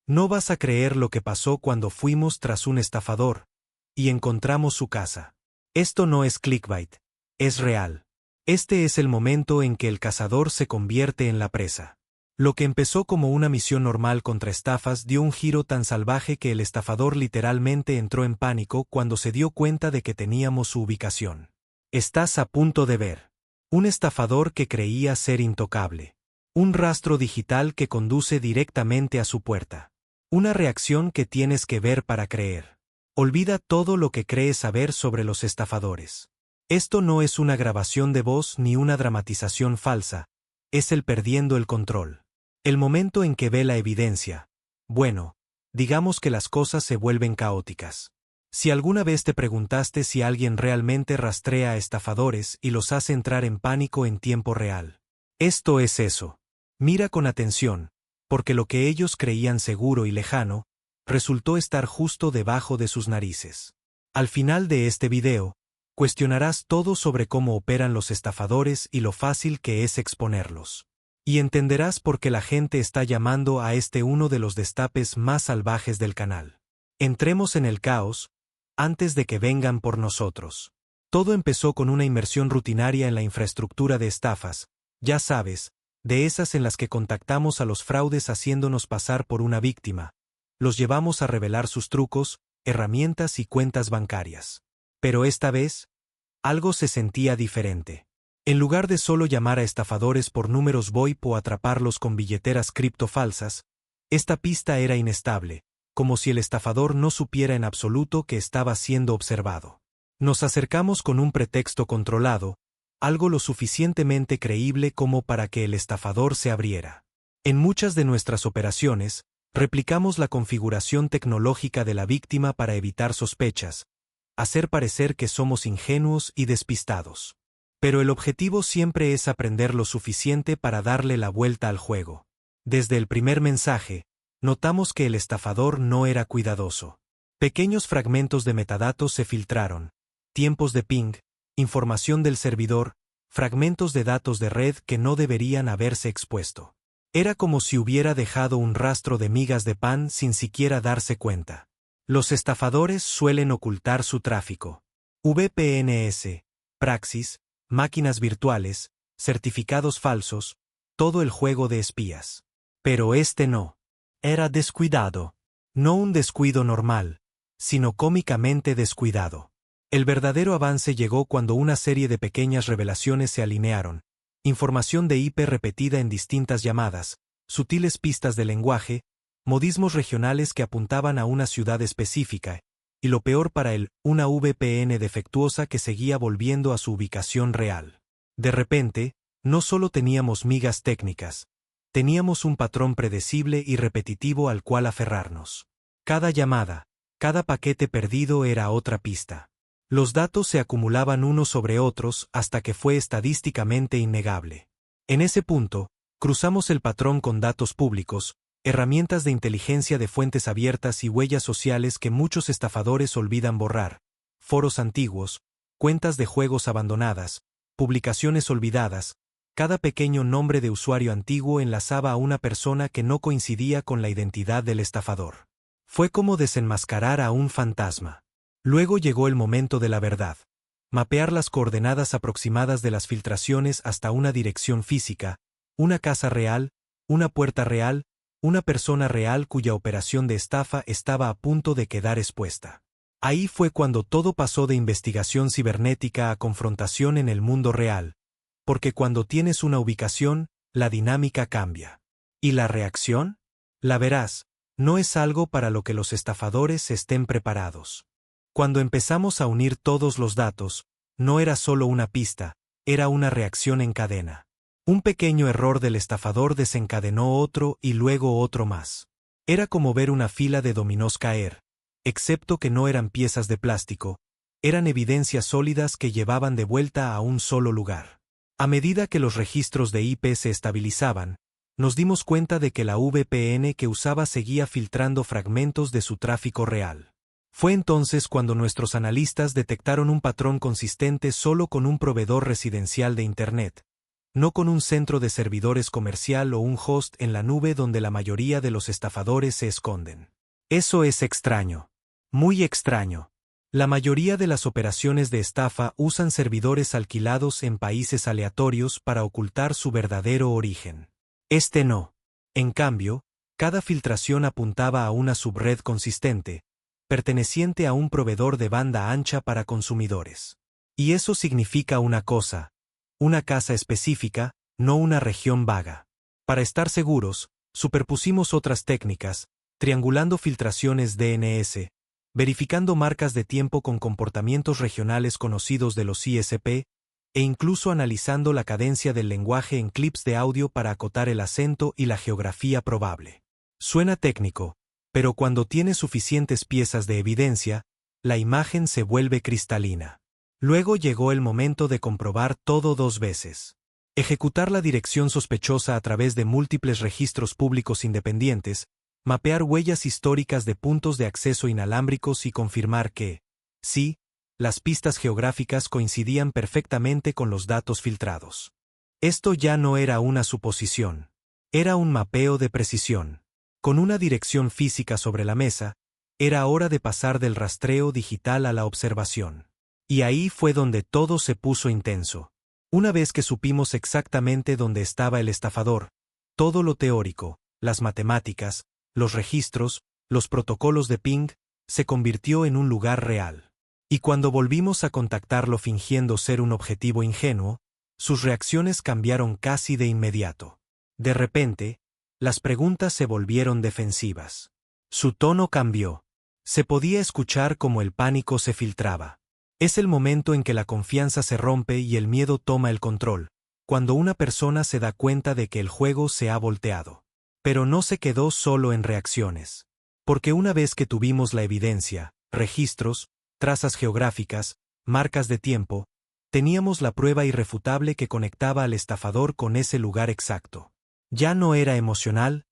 No vas a creer lo que pasó cuando fuimos tras un estafador y encontramos su casa. Esto no es clickbait, es real. Este es el momento en que el cazador se convierte en la presa. Lo que empezó como una misión normal contra estafas dio un giro tan salvaje que el estafador literalmente entró en pánico cuando se dio cuenta de que teníamos su ubicación. Estás a punto de ver un estafador que creía ser intocable. Un rastro digital que conduce directamente a su puerta. Una reacción que tienes que ver para creer. Olvida todo lo que crees saber sobre los estafadores. Esto no es una grabación de voz ni una dramatización falsa, es el perdiendo el control. El momento en que ve la evidencia. Bueno, digamos que las cosas se vuelven caóticas. Si alguna vez te preguntaste si alguien realmente rastrea a estafadores y los hace entrar en pánico en tiempo real. Esto es eso. Mira con atención, porque lo que ellos creían seguro y lejano, resultó estar justo debajo de sus narices. Al final de este video, cuestionarás todo sobre cómo operan los estafadores y lo fácil que es exponerlos. Y entenderás por qué la gente está llamando a este uno de los destapes más salvajes del canal. Entremos en el caos, antes de que vengan por nosotros. Todo empezó con una inmersión rutinaria en la infraestructura de estafas, ya sabes, de esas en las que contactamos a los fraudes haciéndonos pasar por una víctima. Los llevamos a revelar sus trucos, herramientas y cuentas bancarias. Pero esta vez, algo se sentía diferente. En lugar de solo llamar a estafadores por números VoIP o atraparlos con billeteras cripto falsas, esta pista era inestable, como si el estafador no supiera en absoluto que estaba siendo observado. Nos acercamos con un pretexto controlado, algo lo suficientemente creíble como para que el estafador se abriera. En muchas de nuestras operaciones, replicamos la configuración tecnológica de la víctima para evitar sospechas, hacer parecer que somos ingenuos y despistados. Pero el objetivo siempre es aprender lo suficiente para darle la vuelta al juego. Desde el primer mensaje, notamos que el estafador no era cuidadoso. Pequeños fragmentos de metadatos se filtraron, tiempos de ping, información del servidor, fragmentos de datos de red que no deberían haberse expuesto. Era como si hubiera dejado un rastro de migas de pan sin siquiera darse cuenta. Los estafadores suelen ocultar su tráfico. VPNs, Praxis, máquinas virtuales, certificados falsos, todo el juego de espías. Pero este no. Era descuidado. No un descuido normal, sino cómicamente descuidado. El verdadero avance llegó cuando una serie de pequeñas revelaciones se alinearon. Información de IP repetida en distintas llamadas, sutiles pistas de lenguaje, modismos regionales que apuntaban a una ciudad específica, y lo peor para él, una VPN defectuosa que seguía volviendo a su ubicación real. De repente, no solo teníamos migas técnicas, teníamos un patrón predecible y repetitivo al cual aferrarnos. Cada llamada, cada paquete perdido era otra pista. Los datos se acumulaban unos sobre otros hasta que fue estadísticamente innegable. En ese punto, cruzamos el patrón con datos públicos, herramientas de inteligencia de fuentes abiertas y huellas sociales que muchos estafadores olvidan borrar, foros antiguos, cuentas de juegos abandonadas, publicaciones olvidadas. Cada pequeño nombre de usuario antiguo enlazaba a una persona que no coincidía con la identidad del estafador. Fue como desenmascarar a un fantasma. Luego llegó el momento de la verdad. Mapear las coordenadas aproximadas de las filtraciones hasta una dirección física, una casa real, una puerta real, una persona real cuya operación de estafa estaba a punto de quedar expuesta. Ahí fue cuando todo pasó de investigación cibernética a confrontación en el mundo real, porque cuando tienes una ubicación, la dinámica cambia. ¿Y la reacción? La verás, no es algo para lo que los estafadores estén preparados. Cuando empezamos a unir todos los datos, no era solo una pista, era una reacción en cadena. Un pequeño error del estafador desencadenó otro y luego otro más. Era como ver una fila de dominós caer, excepto que no eran piezas de plástico, eran evidencias sólidas que llevaban de vuelta a un solo lugar. A medida que los registros de IP se estabilizaban, nos dimos cuenta de que la VPN que usaba seguía filtrando fragmentos de su tráfico real. Fue entonces cuando nuestros analistas detectaron un patrón consistente solo con un proveedor residencial de Internet. no con un centro de servidores comercial o un host en la nube donde la mayoría de los estafadores se esconden. Eso es extraño. Muy extraño. La mayoría de las operaciones de estafa usan servidores alquilados en países aleatorios para ocultar su verdadero origen. Este no. En cambio, cada filtración apuntaba a una subred consistente, perteneciente a un proveedor de banda ancha para consumidores. Y eso significa una cosa: una casa específica, no una región vaga. Para estar seguros, superpusimos otras técnicas, triangulando filtraciones DNS, verificando marcas de tiempo con comportamientos regionales conocidos de los ISP, e incluso analizando la cadencia del lenguaje en clips de audio para acotar el acento y la geografía probable. Suena técnico, pero cuando tienes suficientes piezas de evidencia, la imagen se vuelve cristalina. Luego llegó el momento de comprobar todo 2 veces. Ejecutar la dirección sospechosa a través de múltiples registros públicos independientes, mapear huellas históricas de puntos de acceso inalámbricos y confirmar que, sí, las pistas geográficas coincidían perfectamente con los datos filtrados. Esto ya no era una suposición. Era un mapeo de precisión. Con una dirección física sobre la mesa, era hora de pasar del rastreo digital a la observación. Y ahí fue donde todo se puso intenso. Una vez que supimos exactamente dónde estaba el estafador, todo lo teórico, las matemáticas, los registros, los protocolos de ping, se convirtió en un lugar real. Y cuando volvimos a contactarlo fingiendo ser un objetivo ingenuo, sus reacciones cambiaron casi de inmediato. De repente, las preguntas se volvieron defensivas. Su tono cambió. Se podía escuchar cómo el pánico se filtraba. Es el momento en que la confianza se rompe y el miedo toma el control, cuando una persona se da cuenta de que el juego se ha volteado. Pero no se quedó solo en reacciones. Porque una vez que tuvimos la evidencia, registros, trazas geográficas, marcas de tiempo, teníamos la prueba irrefutable que conectaba al estafador con ese lugar exacto. Ya no era emocional,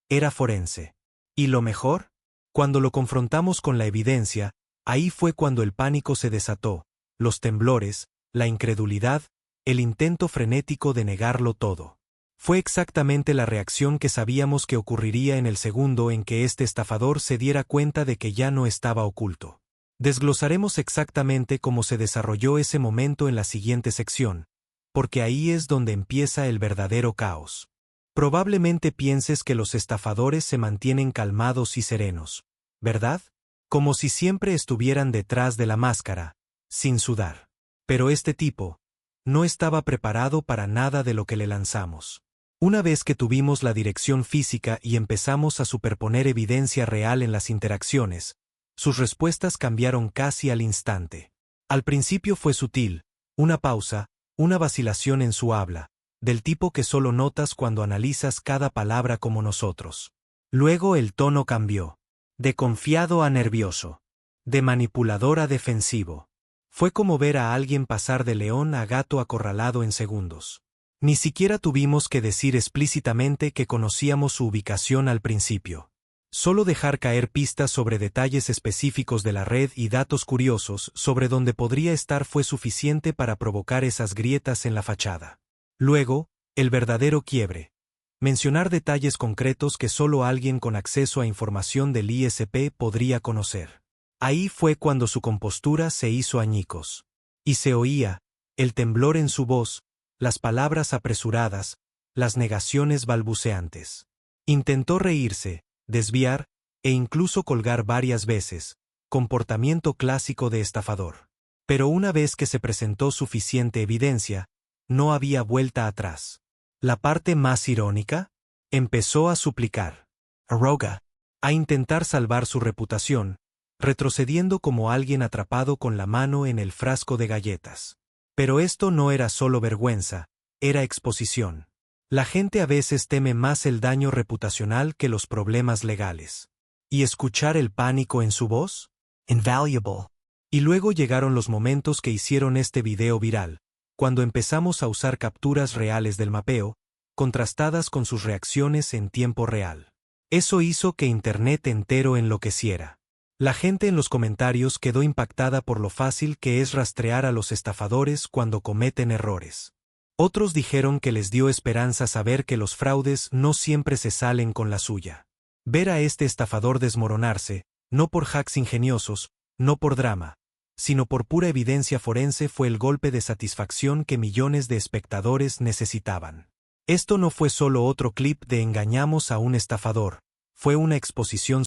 era forense. ¿Y lo mejor? Cuando lo confrontamos con la evidencia, ahí fue cuando el pánico se desató, los temblores, la incredulidad, el intento frenético de negarlo todo. Fue exactamente la reacción que sabíamos que ocurriría en el segundo en que este estafador se diera cuenta de que ya no estaba oculto. Desglosaremos exactamente cómo se desarrolló ese momento en la siguiente sección, porque ahí es donde empieza el verdadero caos. Probablemente pienses que los estafadores se mantienen calmados y serenos, ¿verdad? Como si siempre estuvieran detrás de la máscara, sin sudar. Pero este tipo no estaba preparado para nada de lo que le lanzamos. Una vez que tuvimos la dirección física y empezamos a superponer evidencia real en las interacciones, sus respuestas cambiaron casi al instante. Al principio fue sutil, una pausa, una vacilación en su habla, del tipo que solo notas cuando analizas cada palabra como nosotros. Luego el tono cambió. De confiado a nervioso. De manipulador a defensivo. Fue como ver a alguien pasar de león a gato acorralado en segundos. Ni siquiera tuvimos que decir explícitamente que conocíamos su ubicación al principio. Solo dejar caer pistas sobre detalles específicos de la red y datos curiosos sobre dónde podría estar fue suficiente para provocar esas grietas en la fachada. Luego, el verdadero quiebre. Mencionar detalles concretos que solo alguien con acceso a información del ISP podría conocer. Ahí fue cuando su compostura se hizo añicos. Y se oía, el temblor en su voz, las palabras apresuradas, las negaciones balbuceantes. Intentó reírse, desviar, e incluso colgar varias veces, comportamiento clásico de estafador. Pero una vez que se presentó suficiente evidencia, no había vuelta atrás. La parte más irónica, empezó a suplicar. Roga. A intentar salvar su reputación, retrocediendo como alguien atrapado con la mano en el frasco de galletas. Pero esto no era solo vergüenza, era exposición. La gente a veces teme más el daño reputacional que los problemas legales. ¿Y escuchar el pánico en su voz? Invaluable. Y luego llegaron los momentos que hicieron este video viral, cuando empezamos a usar capturas reales del mapeo, contrastadas con sus reacciones en tiempo real. Eso hizo que Internet entero enloqueciera. La gente en los comentarios quedó impactada por lo fácil que es rastrear a los estafadores cuando cometen errores. Otros dijeron que les dio esperanza saber que los fraudes no siempre se salen con la suya. Ver a este estafador desmoronarse, no por hacks ingeniosos, no por drama, sino por pura evidencia forense fue el golpe de satisfacción que millones de espectadores necesitaban. Esto no fue solo otro clip de engañamos a un estafador, fue una exposición